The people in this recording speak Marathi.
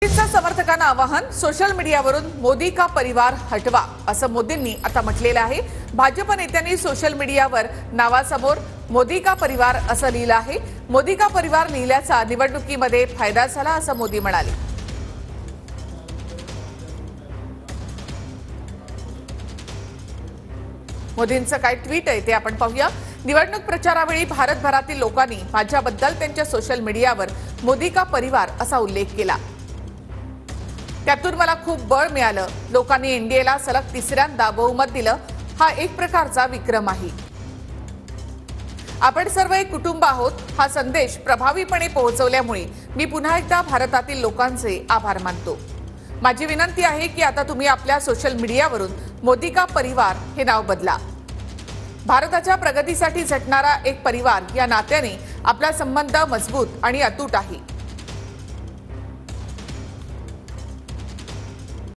मोदींचं समर्थकांना आवाहन, सोशल मीडियावरून मोदी का परिवार हटवा असं मोदींनी आता म्हटलेलं आहे। भाजप नेत्यांनी सोशल मीडियावर नावासमोर मोदी का परिवार असं लिहिलं आहे। मोदी का परिवार लिहिल्याचा निवडणुकीमध्ये फायदा झाला असं मोदी म्हणाले। मोदींचं काय ट्विट आहे ते आपण पाहूया। निवडणूक प्रचारावेळी भारतभरातील लोकांनी माझ्याबद्दल त्यांच्या सोशल मीडियावर मोदी का परिवार असा उल्लेख केला। त्यातून मला खूप बळ मिळालं। लोकांनी एनडीएला सलग तिसऱ्यांदा बहुमत दिलं। हा एक प्रकारचा विक्रम आहे। आपण सर्व एक कुटुंब आहोत। हा संदेश प्रभावीपणे पोहोचवल्यामुळे मी पुन्हा एकदा भारतातील लोकांचे आभार मानतो। माझी विनंती आहे की आता तुम्ही आपल्या सोशल मीडियावरून मोदी का परिवार हे नाव बदला। भारताच्या प्रगतीसाठी झटणारा एक परिवार या नात्याने आपला संबंध मजबूत आणि अतूट आहे।